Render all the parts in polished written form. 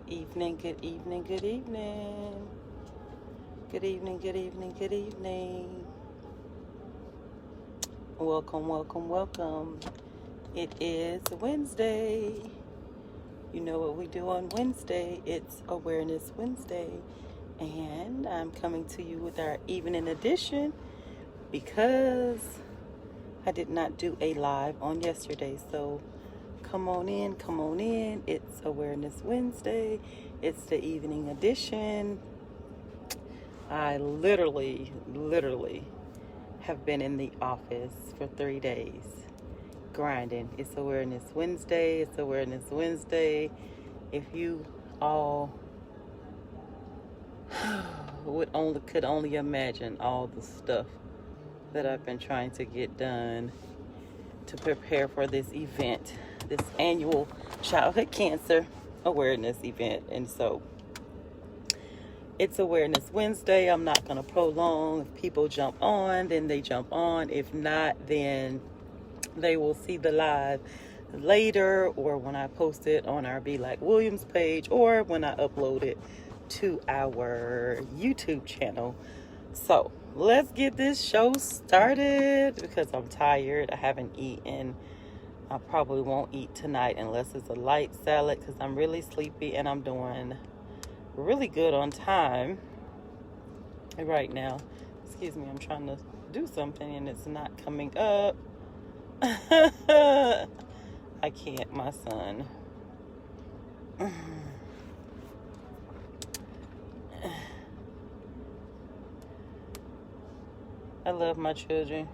Evening, good evening, good evening. Good evening, good evening, good evening. Welcome, welcome, welcome. It is Wednesday. You know what we do on Wednesday? It's Awareness Wednesday. And I'm coming to you with our evening edition because I did not do a live on yesterday. So come on in, come on in. It's Awareness Wednesday. It's the evening edition. I literally have been in the office for 3 days grinding. It's Awareness Wednesday. It's Awareness Wednesday. If you all could only imagine all the stuff that I've been trying to get done to prepare for this event, this annual childhood cancer awareness event. And so it's Awareness Wednesday. I'm not going to prolong. If people jump on, then they jump on. If not, then they will see the live later, or when I post it on our Be Like Williams page, or when I upload it to our YouTube channel. So let's get this show started because I'm tired. I haven't eaten. I probably won't eat tonight unless it's a light salad because I'm really sleepy and I'm doing really good on time right now. Excuse me, I'm trying to do something and it's not coming up. I can't, my son. I love my children.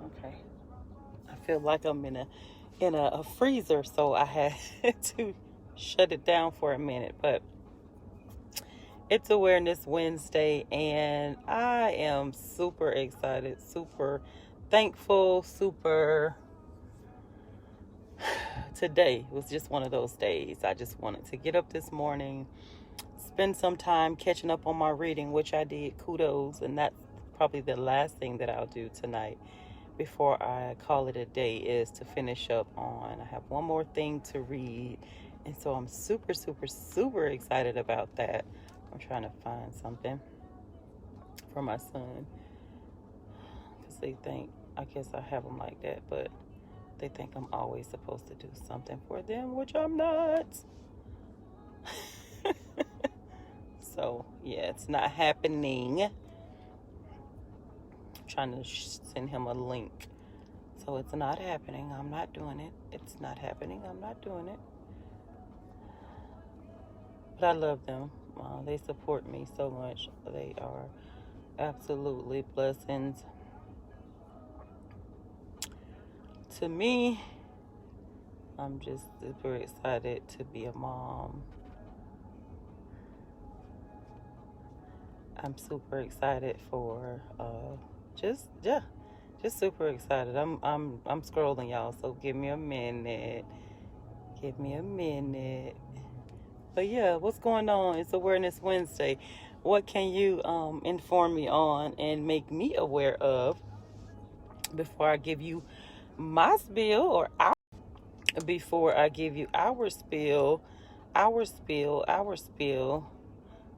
Okay. I feel like I'm in a freezer, so I had to shut it down for a minute. But it's Awareness Wednesday, and I am super excited, super thankful, Today was just one of those days. I just wanted to get up this morning, spend some time catching up on my reading, which I did. Kudos. And that's probably the last thing that I'll do tonight before I call it a day, is to finish up on. I have one more thing to read. And so I'm super excited about that. I'm trying to find something for my son because they think, I guess I have them like that, but they think I'm always supposed to do something for them, which I'm not. So, yeah, it's not happening. I'm trying to send him a link. So it's not happening. I'm not doing it. It's not happening. I'm not doing it. But I love them. They support me so much. They are absolutely blessings to me. I'm just super excited to be a mom. I'm super excited for just super excited. I'm scrolling, y'all, so give me a minute. But yeah, what's going on? It's Awareness Wednesday. What can you inform me on and make me aware of before I give you my spiel, or before I give you our spiel?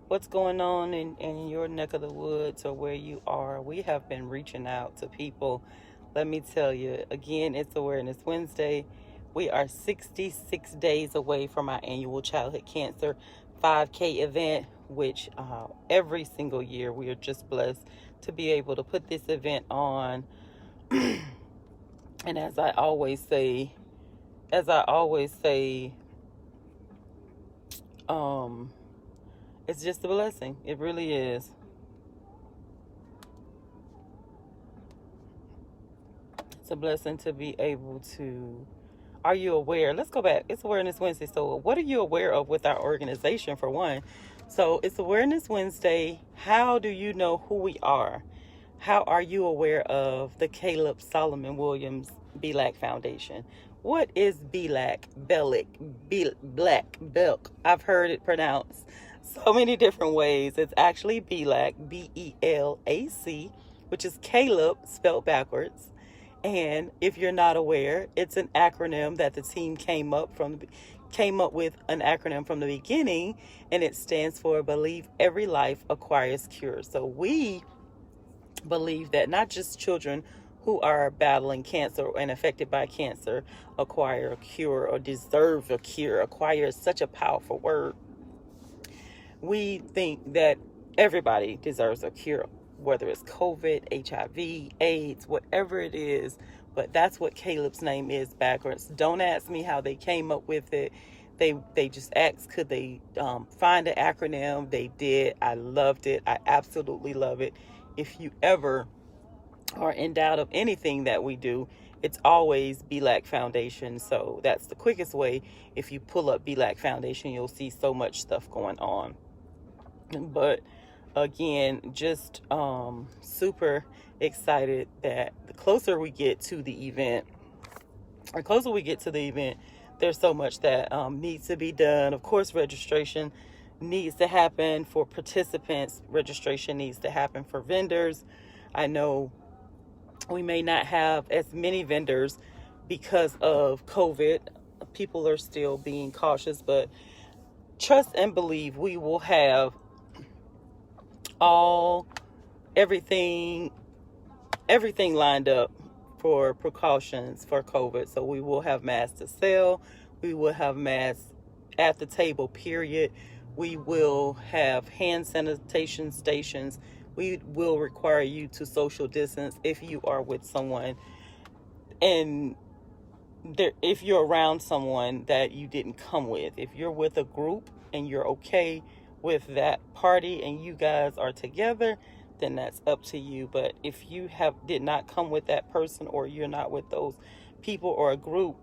What's going on in your neck of the woods or where you are? We have been reaching out to people. Let me tell you, again, it's Awareness Wednesday. We are 66 days away from our annual childhood cancer 5K event, which every single year we are just blessed to be able to put this event on. And as I always say, it's just a blessing. It really is. It's a blessing to be able to. Are you aware? Let's go back. It's Awareness Wednesday. So what are you aware of with our organization, for one? So it's Awareness Wednesday. How do you know who we are? How are you aware of the Caleb Solomon Williams Black Foundation? What is Black Belk? I've heard it pronounced so many different ways. It's actually Belac, Belac, which is Caleb spelled backwards. And if you're not aware, it's an acronym that the team came up with an acronym from the beginning, and it stands for Believe Every Life Acquires Cure. So we believe that not just children who are battling cancer and affected by cancer acquire a cure or deserve a cure. Acquire is such a powerful word. We think that everybody deserves a cure, whether it's COVID, HIV, AIDS, whatever it is. But that's what Caleb's name is backwards. Don't ask me how they came up with it. They just asked, could they find an acronym? They did. I loved it. I absolutely love it. If you ever are in doubt of anything that we do, it's always Belac Foundation. So that's the quickest way. If you pull up Belac Foundation, you'll see so much stuff going on. But again, just super excited that the closer we get to the event, there's so much that needs to be done. Of course, registration needs to happen for participants. Registration needs to happen for vendors. I know we may not have as many vendors because of COVID. People are still being cautious, but trust and believe we will have everything lined up for precautions for COVID. So we will have masks to sell. We will have masks at the table, period. We will have hand sanitation stations. We will require you to social distance if you are with someone, and if you're around someone that you didn't come with. If you're with a group and you're okay with that party and you guys are together, then that's up to you. But if you did not come with that person, or you're not with those people or a group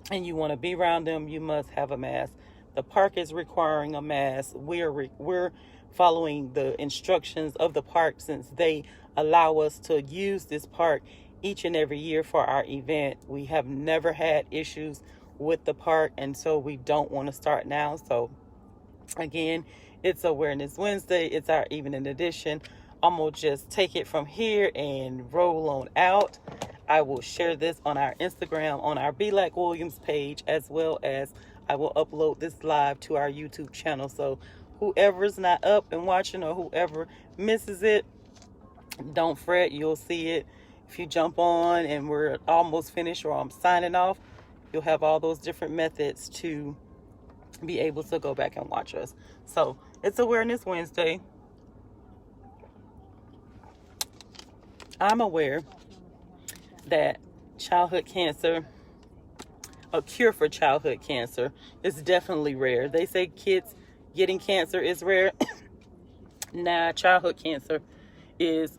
and you want to be around them, you must have a mask. The park is requiring a mask. We're following the instructions of the park, since they allow us to use this park each and every year for our event. We have never had issues with the park, and so we don't want to start now. So again, it's Awareness Wednesday. It's our evening edition. I'm going to just take it from here and roll on out. I will share this on our Instagram, on our Belac Williams page, as well as I will upload this live to our YouTube channel. So whoever's not up and watching, or whoever misses it, don't fret. You'll see it. If you jump on and we're almost finished, or I'm signing off, you'll have all those different methods to be able to go back and watch us. So it's Awareness Wednesday. I'm aware that childhood cancer, a cure for childhood cancer, is definitely rare. They say kids getting cancer is rare. Nah, childhood cancer is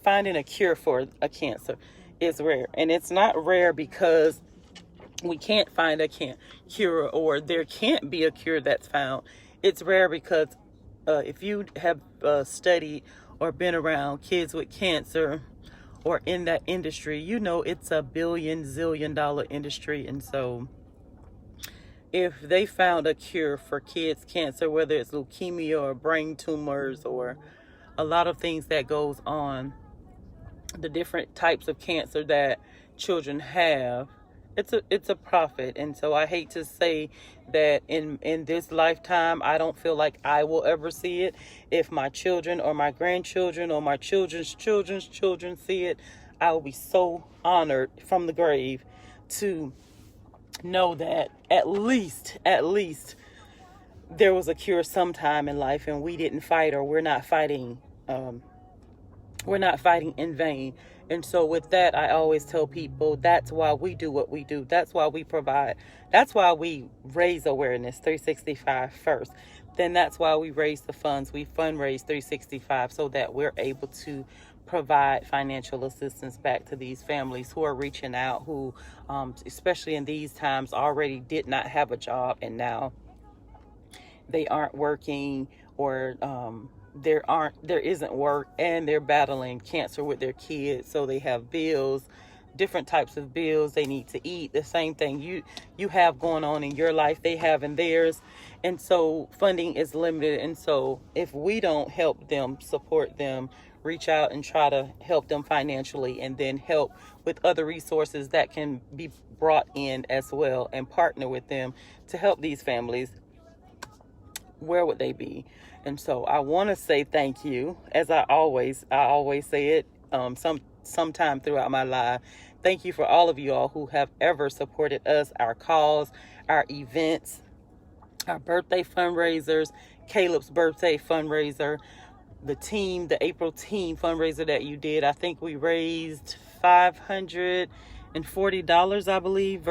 finding a cure for a cancer is rare. And it's not rare because we can't find a cure, or there can't be a cure that's found. It's rare because if you have studied or been around kids with cancer or in that industry, you know it's a zillion dollar industry. And so if they found a cure for kids' cancer, whether it's leukemia or brain tumors or a lot of things that goes on, the different types of cancer that children have, it's a profit. And so I hate to say that in this lifetime, I don't feel like I will ever see it. If my children or my grandchildren or my children's children's children see it, I will be so honored from the grave to know that at least there was a cure sometime in life, and we didn't fight, or we're not fighting in vain. And so with that, I always tell people that's why we do what we do. That's why we provide. That's why we raise awareness 365 first. Then that's why we raise the funds. We fundraise 365 so that we're able to provide financial assistance back to these families who are reaching out, who, especially in these times, already did not have a job, and now they aren't working, or there isn't work, and they're battling cancer with their kids. So they have bills, different types of bills. They need to eat. The same thing you have going on in your life, they have in theirs. And so funding is limited. And so if we don't help them, support them, reach out and try to help them financially, and then help with other resources that can be brought in as well, and partner with them to help these families. Where would they be? And so I want to say thank you, as I always say it, sometime throughout my life. Thank you for all of you all who have ever supported us, our cause, our events, our birthday fundraisers, Caleb's birthday fundraiser, the April team fundraiser that you did. I think we raised $540, I believe,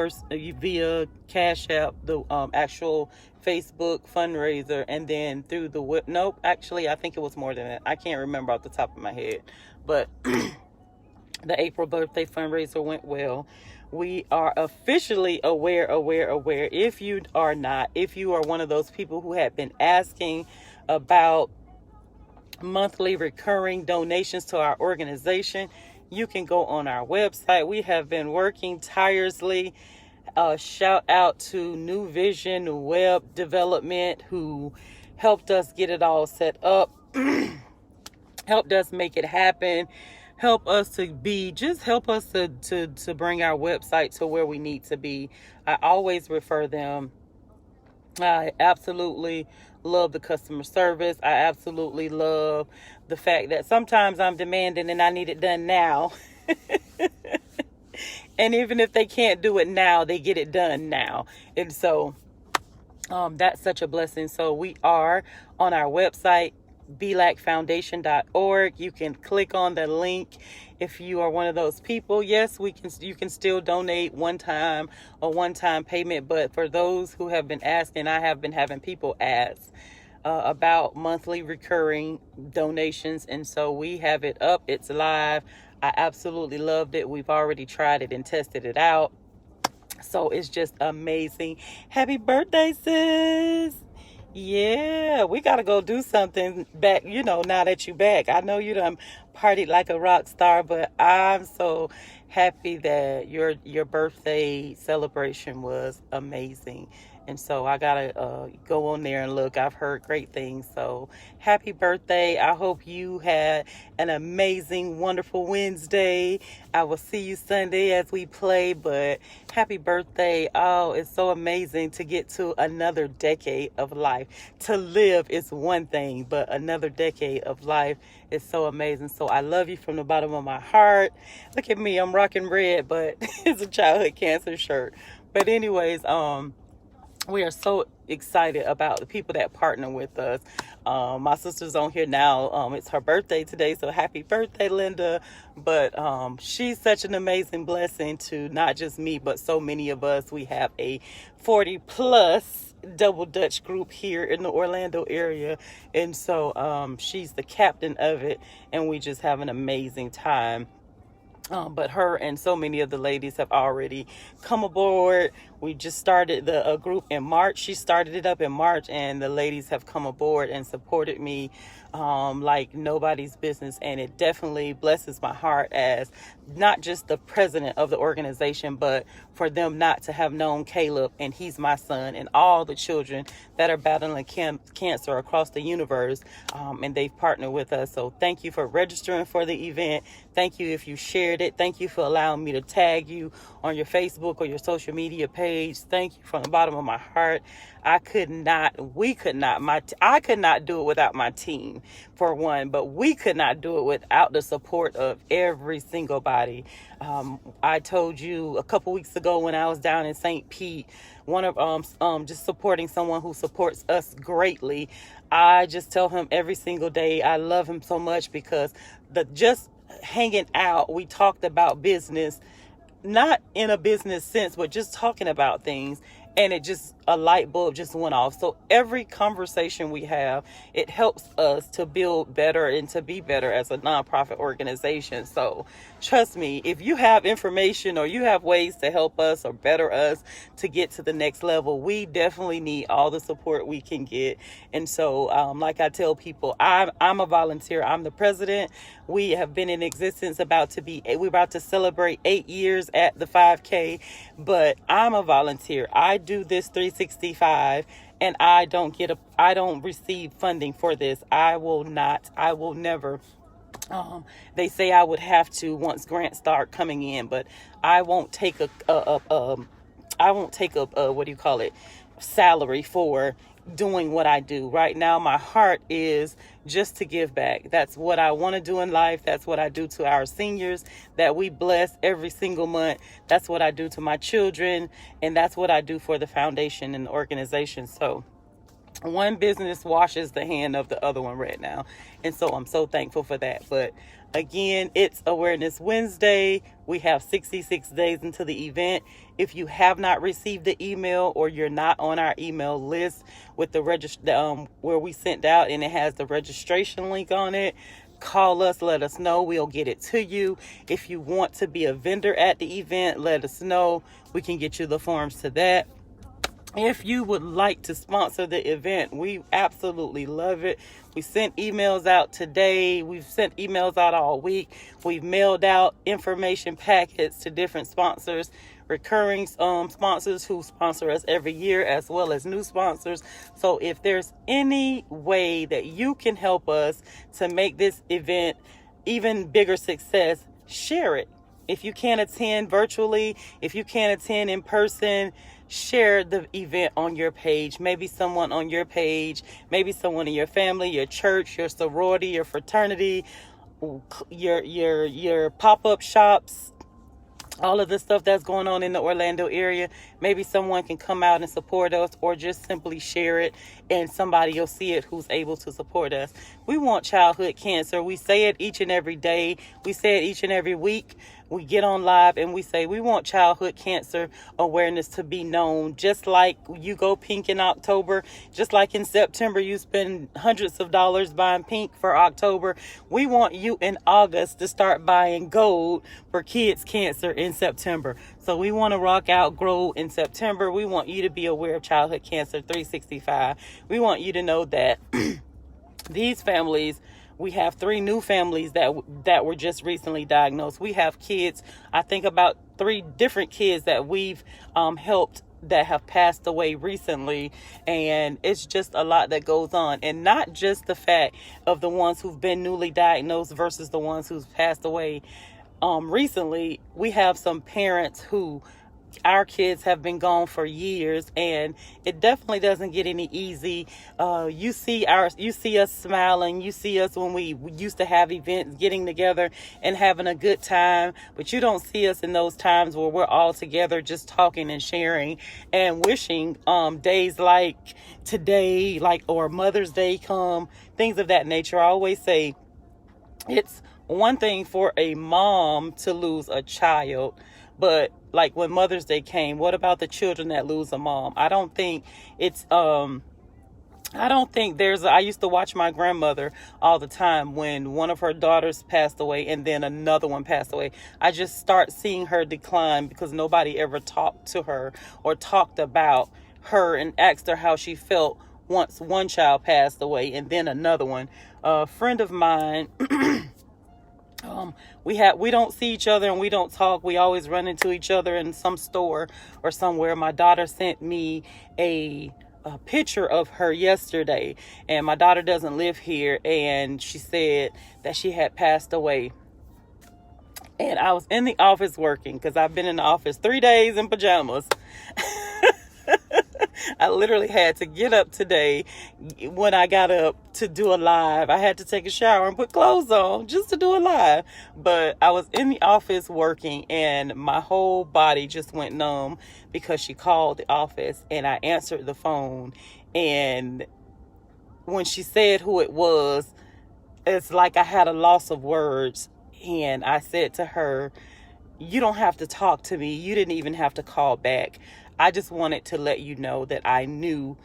via Cash App, the actual Facebook fundraiser, and then through the nope, actually I think it was more than that. I can't remember off the top of my head, but the April birthday fundraiser went well. We are officially aware. If you are not, if you are one of those people who have been asking about monthly recurring donations to our organization, you can go on our website. We have been working tirelessly. Shout out to New Vision Web Development, who helped us get it all set up, helped us make it happen, help us to bring our website to where we need to be. I always refer them. I absolutely love the customer service. I absolutely love the fact that sometimes I'm demanding and I need it done now. And even if they can't do it now, they get it done now. And so that's such a blessing. So we are on our website, belacfoundation.org. You can click on the link if you are one of those people. Yes, you can still donate one-time payment. But for those who have been asking, I have been having people ask about monthly recurring donations. And so we have it up. It's live. I absolutely loved it. We've already tried it and tested it out. So it's just amazing. Happy birthday, sis. Yeah, we got to go do something back, now that you back. I know you done partied like a rock star, but I'm so happy that your birthday celebration was amazing. And so I got to go on there and look. I've heard great things. So happy birthday. I hope you had an amazing, wonderful Wednesday. I will see you Sunday as we play, but happy birthday. Oh, it's so amazing to get to another decade of life. To live is one thing, but another decade of life is so amazing. So I love you from the bottom of my heart. Look at me. I'm rocking red, but it's a childhood cancer shirt. But anyways, we are so excited about the people that partner with us. My sister's on here now. It's her birthday today, so happy birthday, Linda. But she's such an amazing blessing to not just me, but so many of us. We have a 40-plus Double Dutch group here in the Orlando area. And so she's the captain of it, and we just have an amazing time. But her and so many of the ladies have already come aboard. We just started the group in March. She started it up in March, and the ladies have come aboard and supported me like nobody's business. And it definitely blesses my heart as not just the president of the organization, but for them not to have known Caleb, and he's my son, and all the children that are battling cancer across the universe. And they've partnered with us. So thank you for registering for the event. Thank you if you shared it. Thank you for allowing me to tag you on your Facebook or your social media page. Thank you from the bottom of my heart. I could not do it without my team, for one, but we could not do it without the support of every single body. I told you a couple weeks ago when I was down in St. Pete, one of just supporting someone who supports us greatly. I just tell him every single day I love him so much, because just hanging out, we talked about business, not in a business sense, but just talking about things. And a light bulb just went off. So every conversation we have, it helps us to build better and to be better as a nonprofit organization. So trust me, if you have information or you have ways to help us or better us to get to the next level, we definitely need all the support we can get. And so, like I tell people, I'm a volunteer. I'm the president. We have been in existence we're about to celebrate 8 years at the 5K, but I'm a volunteer. I do this 365, and I don't receive funding for this. I will never They say I would have to once grants start coming in, but I won't take a what do you call it, salary for doing what I do. Right now my heart is just to give back. That's what I want to do in life. That's what I do to our seniors that we bless every single month. That's what I do to my children, and that's what I do for the foundation and the organization. So one business washes the hand of the other one right now. And so I'm so thankful for that. But again, it's Awareness Wednesday. We have 66 days until the event. If you have not received the email, or you're not on our email list with the where we sent out and it has the registration link on it, call us, let us know. We'll get it to you. If you want to be a vendor at the event, let us know. We can get you the forms to that. If you would like to sponsor the event, we absolutely love it. We sent emails out today. We've sent emails out all week. We've mailed out information packets to different sponsors, recurring sponsors who sponsor us every year, as well as new sponsors. So if there's any way that you can help us to make this event even bigger success, share it. If you can't attend virtually, if you can't attend in person, share the event on your page. Maybe someone on your page, maybe someone in your family, your church, your sorority, your fraternity, your pop-up shops, all of the stuff that's going on in the Orlando area. Maybe someone can come out and support us, or just simply share it and somebody will see it who's able to support us. We want childhood cancer. We say it each and every day. We say it each and every week. We get on live and we say we want childhood cancer awareness to be known. Just like you go pink in October, just like in September you spend hundreds of dollars buying pink for October, we want you in August to start buying gold for kids cancer in September. So we want to rock out grow in September. We want you to be aware of childhood cancer 365. We want you to know that these families, we have 3 new families that were just recently diagnosed. We have kids, I think about 3 different kids that we've helped that have passed away recently. And it's just a lot that goes on. And not just the fact of the ones who've been newly diagnosed versus the ones who've passed away recently. We have some parents who our kids have been gone for years, and it definitely doesn't get any easy. You see us smiling. You see us when we used to have events, getting together and having a good time, but you don't see us in those times where we're all together just talking and sharing and wishing days like today, or Mother's Day come, things of that nature. I always say it's one thing for a mom to lose a child, but like when Mother's Day came, what about the children that lose a mom? I don't think I used to watch my grandmother all the time when one of her daughters passed away and then another one passed away. I just start seeing her decline because nobody ever talked to her or talked about her and asked her how she felt once one child passed away and then another one. A friend of mine, we don't see each other and we don't talk. We always run into each other in some store or somewhere. My daughter sent me a picture of her yesterday, and my daughter doesn't live here, and she said that she had passed away. And I was in the office working because I've been in the office 3 days in pajamas. I literally had to get up today. When I got up to do a live, I had to take a shower and put clothes on just to do a live. But I was in the office working and my whole body just went numb because she called the office and I answered the phone. And when she said who it was, it's like I had a loss of words. And I said to her, "You don't have to talk to me. You didn't even have to call back. I just wanted to let you know that I knew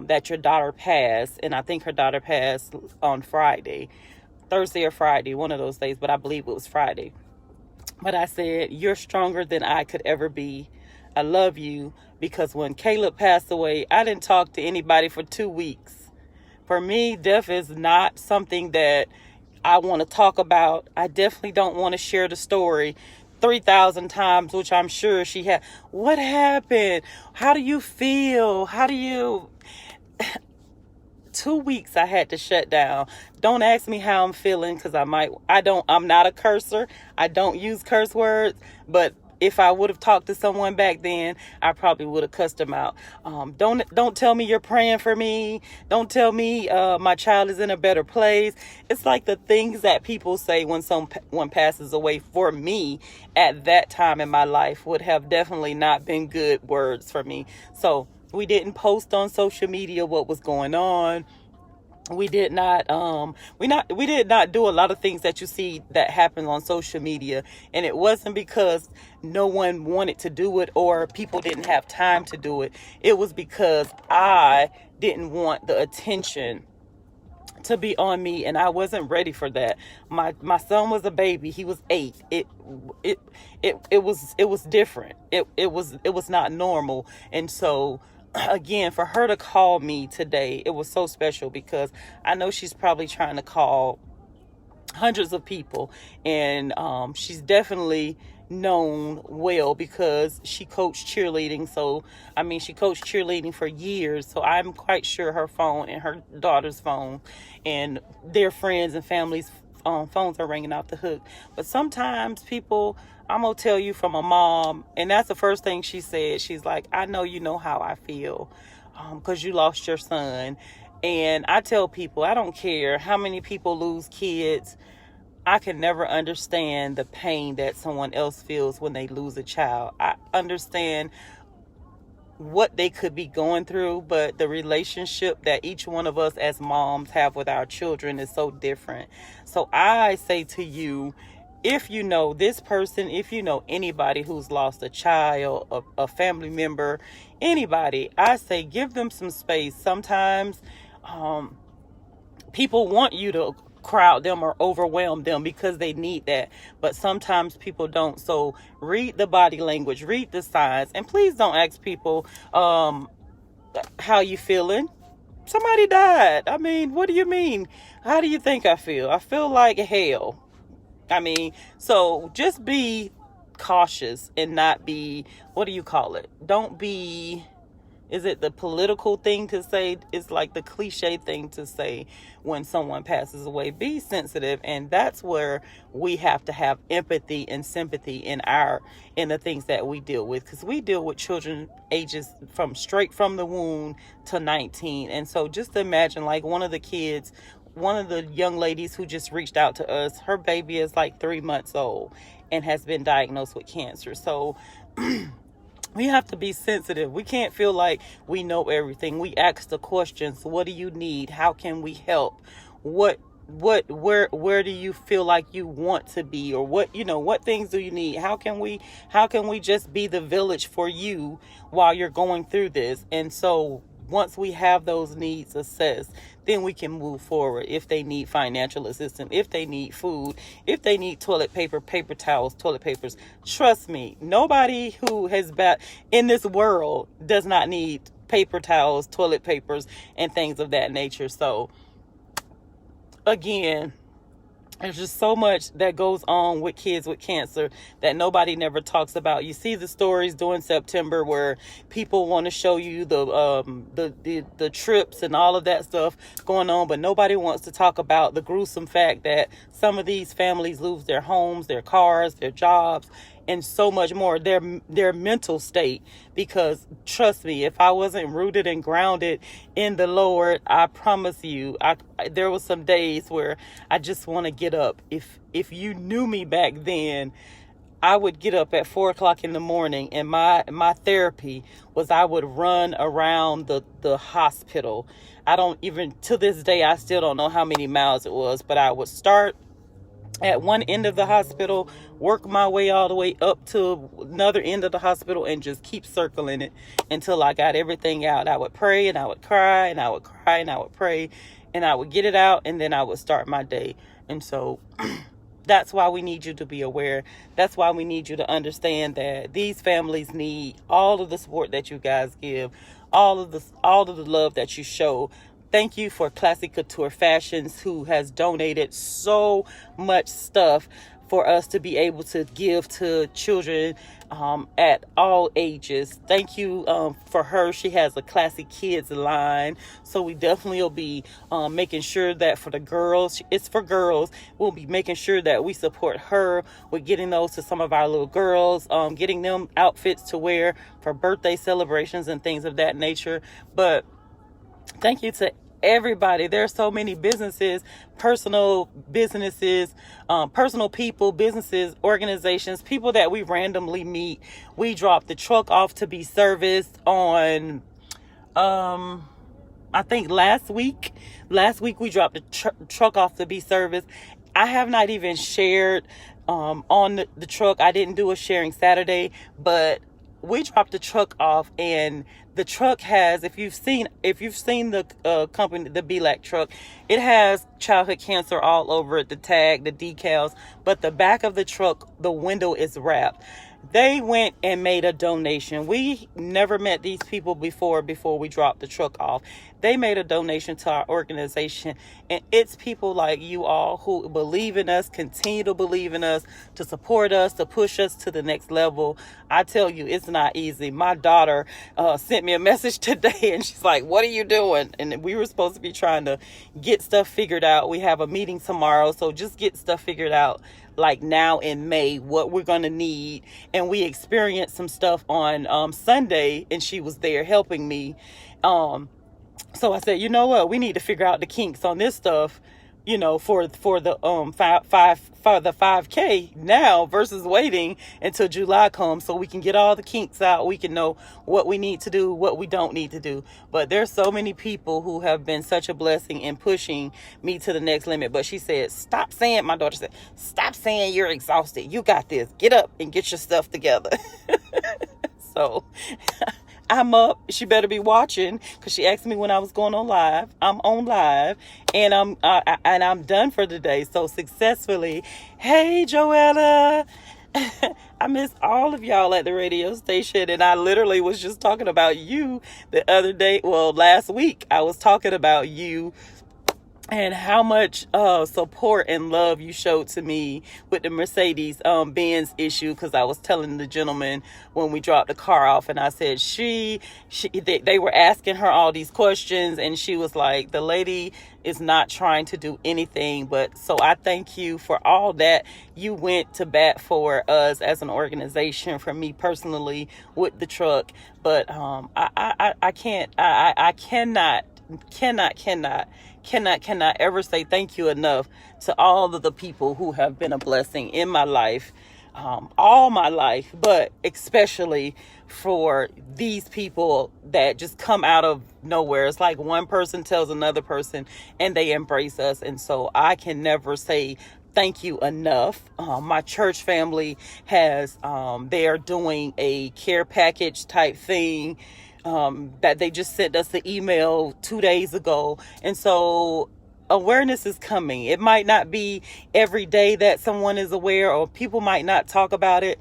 that your daughter passed." And I think her daughter passed on Friday, Thursday or Friday, one of those days, but I believe it was Friday. But I said, "You're stronger than I could ever be. I love you," because when Caleb passed away, I didn't talk to anybody for 2 weeks. For me, death is not something that I want to talk about. I definitely don't want to share the story 3,000 times, which I'm sure she had. What happened? How do you feel? 2 weeks I had to shut down. Don't ask me how I'm feeling, because I'm not a cursor. I don't use curse words, but if I would have talked to someone back then, I probably would have cussed them out. Don't tell me you're praying for me. Don't tell me my child is in a better place. It's like the things that people say when someone passes away, for me at that time in my life, would have definitely not been good words for me. So we didn't post on social media what was going on. We did not we did not do a lot of things that you see that happen on social media, and it wasn't because no one wanted to do it or people didn't have time to do it. It was because I didn't want the attention to be on me, and I wasn't ready for that. My son was a baby. He was 8. It was different. It was not normal. And so again, for her to call me today, it was so special, because I know she's probably trying to call hundreds of people, and she's definitely known well because she coached cheerleading. So she coached cheerleading for years, so I'm quite sure her phone and her daughter's phone and their friends and families' phones are ringing off the hook. But sometimes people, I'm gonna tell you from a mom, and that's the first thing she said. She's like, I know you know how I feel, because you lost your son. And I tell people, I don't care how many people lose kids. I can never understand the pain that someone else feels when they lose a child. I understand what they could be going through, but the relationship that each one of us as moms have with our children is so different. So I say to you, if you know this person, if you know anybody who's lost a child, a family member, anybody, I say give them some space. Sometimes people want you to crowd them or overwhelm them because they need that, but sometimes people don't. So read the body language, read the signs, and please don't ask people how you feeling. Somebody died. What do you mean? How do you think I feel? I feel like hell. So just be cautious and not be, what do you call it? Don't be, is it the political thing to say? It's like the cliche thing to say when someone passes away. Be sensitive, and that's where we have to have empathy and sympathy in the things that we deal with, because we deal with children ages from straight from the womb to 19. And so just imagine, like one of the young ladies who just reached out to us, her baby is like 3 months old and has been diagnosed with cancer. So we have to be sensitive. We can't feel like we know everything. We ask the questions. What do you need? How can we help? Where do you feel like you want to be? Or what things do you need? How can we just be the village for you while you're going through this? And so once we have those needs assessed, then we can move forward. If they need financial assistance, if they need food, if they need toilet paper, paper towels, toilet papers, trust me, nobody who has been in this world does not need paper towels, toilet papers, and things of that nature. So again, there's just so much that goes on with kids with cancer that nobody never talks about. You see the stories during September where people want to show you the trips and all of that stuff going on, but nobody wants to talk about the gruesome fact that some of these families lose their homes, their cars, their jobs, and so much more, their mental state. Because trust me, if I wasn't rooted and grounded in the Lord, I promise you, there was some days where I just want to get up. If you knew me back then, I would get up at 4:00 in the morning, and my therapy was I would run around the hospital. I don't even, to this day, I still don't know how many miles it was, but I would start at one end of the hospital, work my way all the way up to another end of the hospital, and just keep circling it until I got everything out. I would pray, and I would cry, and I would cry, and I would pray, and I would get it out, and then I would start my day. And so that's why we need you to be aware. That's why we need you to understand that these families need all of the support that you guys give, all of the love that you show. Thank you for Classic Couture Fashions, who has donated so much stuff for us to be able to give to children at all ages. Thank you for her. She has a classy kids line, so we definitely will be making sure that for the girls, it's for girls, we'll be making sure that we support her with getting those to some of our little girls, getting them outfits to wear for birthday celebrations and things of that nature. But thank you to everybody. There are so many businesses, personal businesses, personal people, businesses, organizations, people that we randomly meet. We dropped the truck off to be serviced on, I think last week we dropped the truck off to be serviced. I have not even shared on the truck. I didn't do a sharing Saturday, but we dropped the truck off, and the truck has, if you've seen the company, the BLAC truck, it has childhood cancer all over it, the tag, the decals, but the back of the truck, the window is wrapped. They went and made a donation. We never met these people before we dropped the truck off. They made a donation to our organization, and it's people like you all who believe in us, continue to believe in us, to support us, to push us to the next level. I tell you, it's not easy. My daughter sent me a message today, and she's like, "What are you doing?" And we were supposed to be trying to get stuff figured out. We have a meeting tomorrow, so just get stuff figured out like now in May, what we're going to need. And we experienced some stuff on Sunday, and she was there helping me. So I said, you know what, we need to figure out the kinks on this stuff, you know, for the for the 5K now versus waiting until July comes, so we can get all the kinks out. We can know what we need to do, what we don't need to do. But there's so many people who have been such a blessing in pushing me to the next limit. But she said, my daughter said, stop saying you're exhausted. You got this. Get up and get your stuff together. So I'm up. She better be watching, because she asked me when I was going on live. I'm on live, and I'm done for the day. So successfully. Hey, Joella. I miss all of y'all at the radio station, and I literally was just talking about you the other day. Well, last week I was talking about you and how much support and love you showed to me with the Mercedes Benz issue, because I was telling the gentleman when we dropped the car off, and I said they were asking her all these questions, and she was like, the lady is not trying to do anything. But so I thank you for all that you went to bat for us as an organization, for me personally with the truck. But I cannot ever say thank you enough to all of the people who have been a blessing in my life, all my life, but especially for these people that just come out of nowhere. It's like one person tells another person and they embrace us. And so I can never say thank you enough. My church family has, they are doing a care package type thing, that they just sent us the email 2 days ago. And so awareness is coming. It might not be every day that someone is aware, or people might not talk about it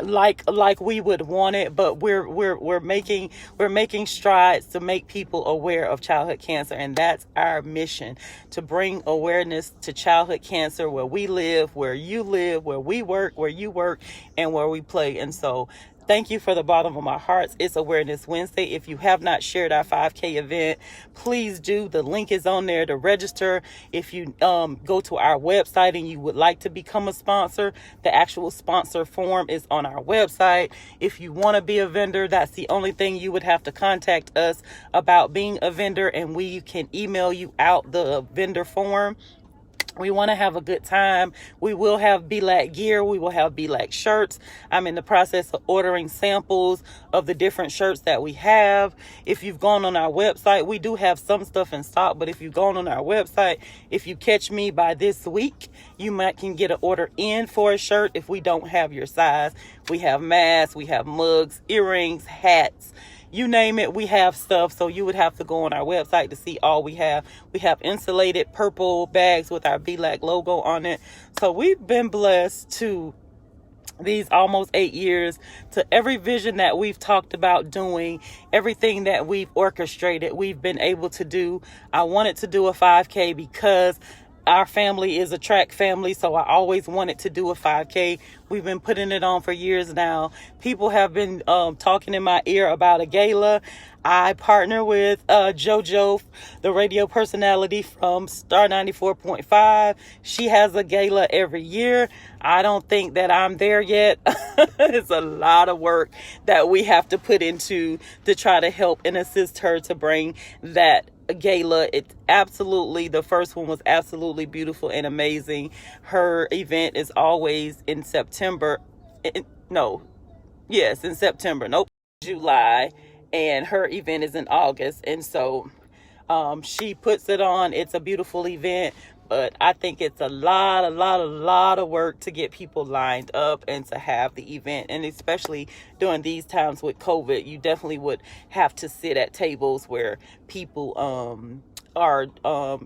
like we would want it, but we're making strides to make people aware of childhood cancer. And that's our mission, to bring awareness to childhood cancer where we live, where you live, where we work, where you work, and where we play. And so thank you for the bottom of my heart. It's Awareness Wednesday. If you have not shared our 5K event, please do. The link is on there to register. If you go to our website and you would like to become a sponsor, the actual sponsor form is on our website. If you want to be a vendor, that's the only thing you would have to contact us about being a vendor, and we can email you out the vendor form. We want to have a good time. We will have BLAC gear. We will have BLAC shirts. I'm in the process of ordering samples of the different shirts that we have. If you've gone on our website, we do have some stuff in stock, but if you've gone on our website, if you catch me by this week, you can get an order in for a shirt if we don't have your size. We have masks, we have mugs, earrings, hats. You name it, we have stuff. So you would have to go on our website to see all we have. We have insulated purple bags with our BLAC logo on it. So we've been blessed to these almost 8 years, to every vision that we've talked about doing, everything that we've orchestrated, we've been able to do. I wanted to do a 5K because our family is a track family, so I always wanted to do a 5K. We've been putting it on for years now. People have been talking in my ear about a gala. I partner with JoJo, the radio personality from Star 94.5. She has a gala every year. I don't think that I'm there yet. It's a lot of work that we have to put into to try to help and assist her to bring that gala. It absolutely, the first one was absolutely beautiful and amazing. Her event is always in September. In September. Nope, July. And her event is in August. And so she puts it on. It's a beautiful event, but I think it's a lot of work to get people lined up and to have the event. And especially during these times with COVID, you definitely would have to sit at tables where people are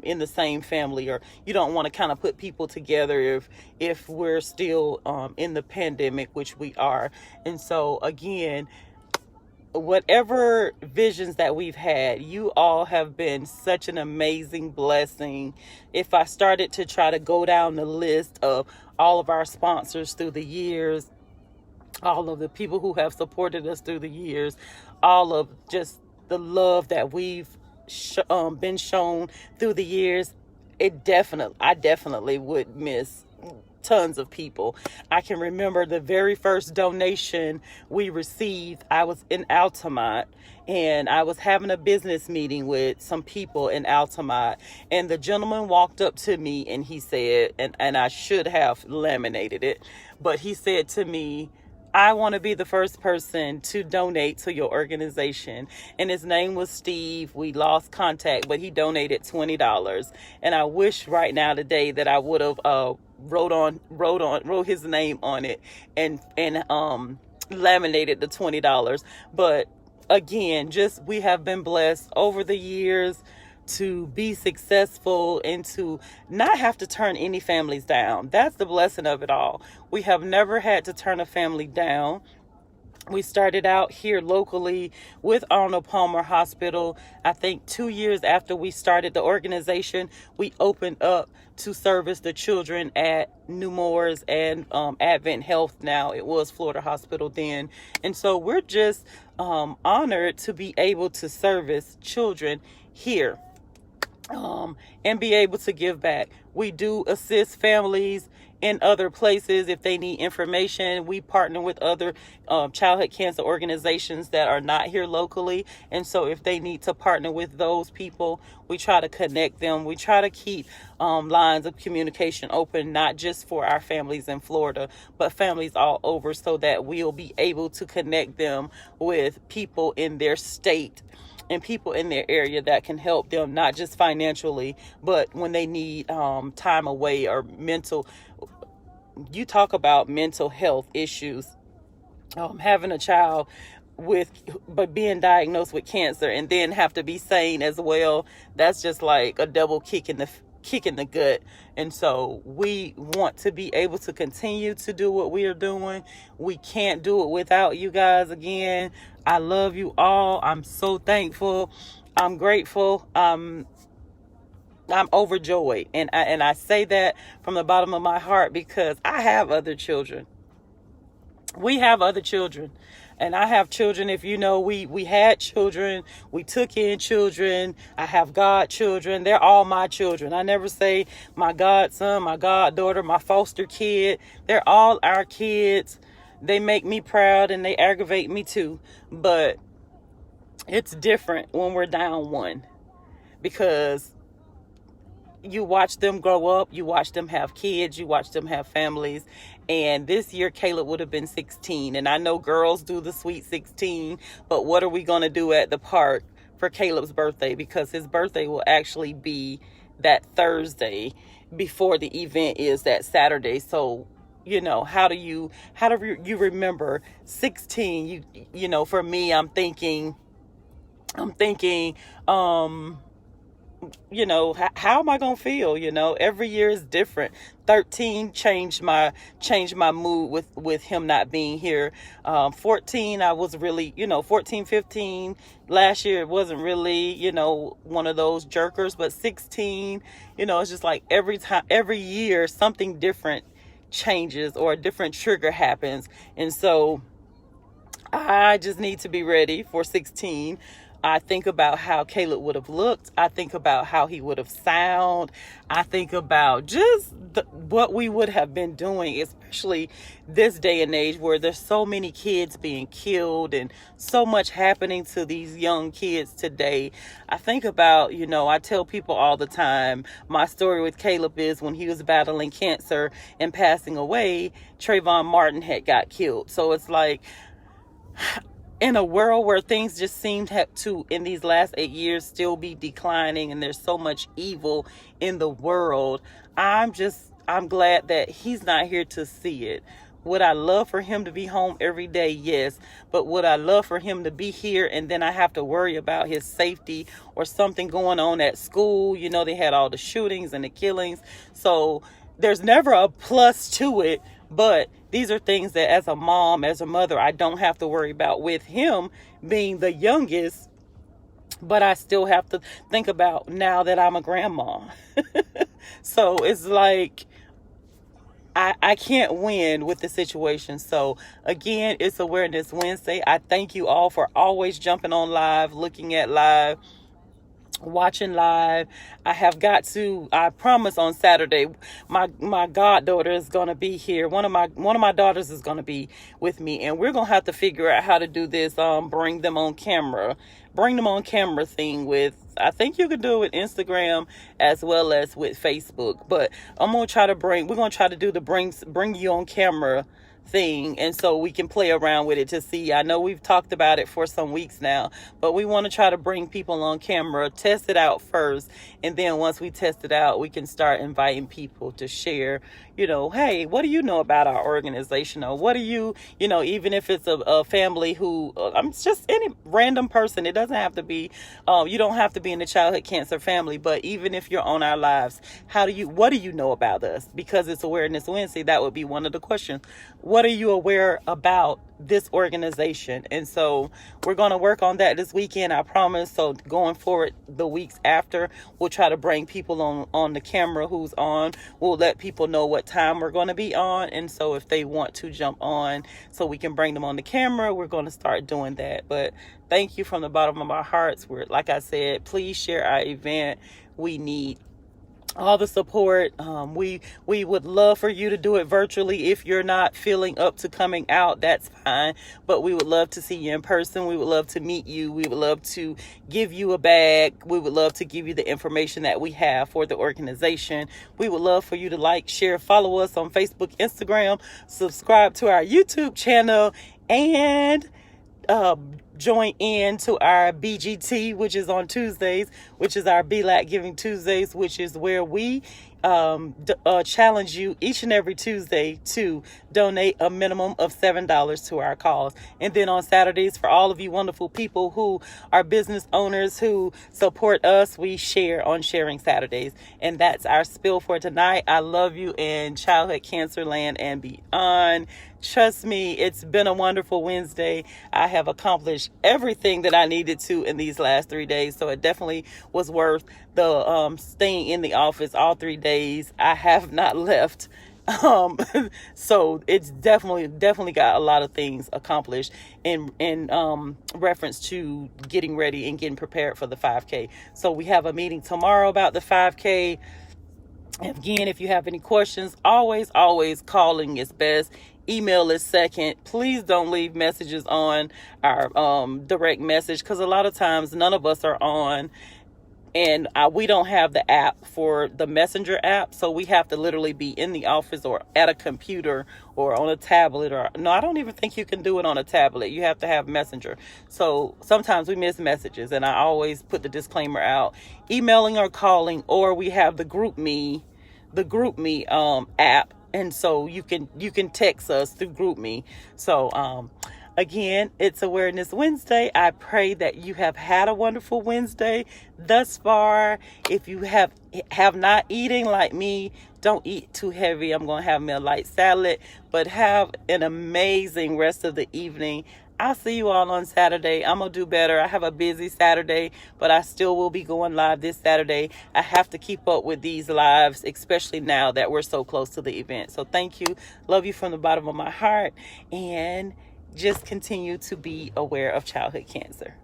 in the same family, or you don't want to kind of put people together if we're still in the pandemic, which we are. And so again, whatever visions that we've had, you all have been such an amazing blessing. If I started to try to go down the list of all of our sponsors through the years, all of the people who have supported us through the years, all of just the love that we've been shown through the years, I definitely would miss tons of people. I can remember the very first donation we received. I was in Altamont and I was having a business meeting with some people in Altamont, and the gentleman walked up to me and he said, and I should have laminated it, but he said to me, I want to be the first person to donate to your organization. And his name was Steve. We lost contact, but he donated $20. And I wish right now today that I would have wrote his name on it and laminated the $20. But again, we have been blessed over the years to be successful and to not have to turn any families down. That's the blessing of it all. We have never had to turn a family down. We started out here locally with Arnold Palmer Hospital. I think 2 years after we started the organization, we opened up to service the children at New Moors and Advent Health. Now it was Florida Hospital then. And so we're just honored to be able to service children here. And be able to give back. We do assist families in other places if they need information. We partner with other childhood cancer organizations that are not here locally. And so if they need to partner with those people, we try to connect them. We try to keep lines of communication open, not just for our families in Florida, but families all over, so that we'll be able to connect them with people in their state and people in their area that can help them, not just financially, but when they need time away or mental. You talk about mental health issues, having a child but being diagnosed with cancer and then have to be sane as well. That's just like a double kick in the gut. And so we want to be able to continue to do what we are doing. We can't do it without you guys. Again, I love you all. I'm so thankful. I'm grateful. I'm overjoyed. And I say that from the bottom of my heart because I have other children. We have other children. And I have children. If you know, we had children. We took in children. I have godchildren. They're all my children. I never say my godson, my goddaughter, my foster kid. They're all our kids. They make me proud and they aggravate me too. But it's different when we're down one, because you watch them grow up, you watch them have kids, you watch them have families. And this year, Caleb would have been 16. And I know girls do the sweet 16, but what are we going to do at the park for Caleb's birthday? Because his birthday will actually be that Thursday before the event is that Saturday. So, you know, how do you remember 16? You know, for me, I'm thinking, how am I gonna feel? Every year is different. 13 changed my mood with him not being here. 14, I was really, 14, 15 last year, it wasn't really, one of those jerkers. But 16, it's just like every year something different changes or a different trigger happens. And so I just need to be ready for 16. I think about how Caleb would have looked. I think about how he would have sound. I think about just what we would have been doing, especially this day and age where there's so many kids being killed and so much happening to these young kids today. I think about, I tell people all the time, my story with Caleb is when he was battling cancer and passing away, Trayvon Martin had got killed. So it's like, in a world where things just seem to, in these last 8 years, still be declining, and there's so much evil in the world, I'm glad that he's not here to see it. Would I love for him to be home every day? Yes. But would I love for him to be here and then I have to worry about his safety or something going on at school? They had all the shootings and the killings. So there's never a plus to it. But these are things that as a mom, as a mother, I don't have to worry about with him being the youngest. But I still have to think about now that I'm a grandma. So it's like I can't win with the situation. So again, it's Awareness Wednesday. I thank you all for always jumping on live, looking at live, watching live. I promise on Saturday, my goddaughter is going to be here. One of my daughters is going to be with me, and we're going to have to figure out how to do this bring them on camera thing with, I think you could do it with Instagram as well as with Facebook. But we're going to try to do the bring you on camera thing, and so we can play around with it to see. I know we've talked about it for some weeks now, but we want to try to bring people on camera, test it out first, and then once we test it out, we can start inviting people to share, hey, what do you know about our organization? Or what do you, even if it's a family who, I'm just any random person. It doesn't have to be, you don't have to be in the childhood cancer family, but even if you're on our lives, what do you know about us? Because it's Awareness Wednesday, that would be one of the questions. What are you aware about this organization? And so we're going to work on that this weekend, I promise. So going forward, the weeks after, we'll try to bring people on the camera who's on. We'll let people know what time we're going to be on. And so if they want to jump on so we can bring them on the camera, we're going to start doing that. But thank you from the bottom of our hearts. Like I said, please share our event. We need all the support. We would love for you to do it virtually. If you're not feeling up to coming out, that's fine, but we would love to see you in person. We would love to meet you. We would love to give you a bag. We would love to give you the information that we have for the organization. We would love for you to like, share, follow us on Facebook, Instagram, subscribe to our YouTube channel, and join in to our BGT, which is on Tuesdays, which is our BLAC Giving Tuesdays, which is where we challenge you each and every Tuesday to donate a minimum of $7 to our cause. And then on Saturdays, for all of you wonderful people who are business owners who support us, we share on Sharing Saturdays. And that's our spill for tonight. I love you in childhood cancer land and beyond. Trust me, it's been a wonderful Wednesday. I have accomplished everything that I needed to in these last 3 days. So it definitely was worth the staying in the office all 3 days. I have not left. So it's definitely got a lot of things accomplished in reference to getting ready and getting prepared for the 5K. So we have a meeting tomorrow about the 5K. Again, if you have any questions, always calling is best. Email is second. Please don't leave messages on our direct message, because a lot of times none of us are on, and we don't have the app for the Messenger app, so we have to literally be in the office or at a computer or on a tablet. Or no, I don't even think you can do it on a tablet. You have to have Messenger. So sometimes we miss messages, and I always put the disclaimer out: emailing or calling, or we have the GroupMe app. And so you can text us through GroupMe. So Again, it's Awareness Wednesday. I pray that you have had a wonderful Wednesday thus far. If you have not eating like me, don't eat too heavy. I'm going to have me a light salad, but have an amazing rest of the evening. I'll see you all on Saturday. I'm going to do better. I have a busy Saturday, but I still will be going live this Saturday. I have to keep up with these lives, especially now that we're so close to the event. So thank you. Love you from the bottom of my heart. And just continue to be aware of childhood cancer.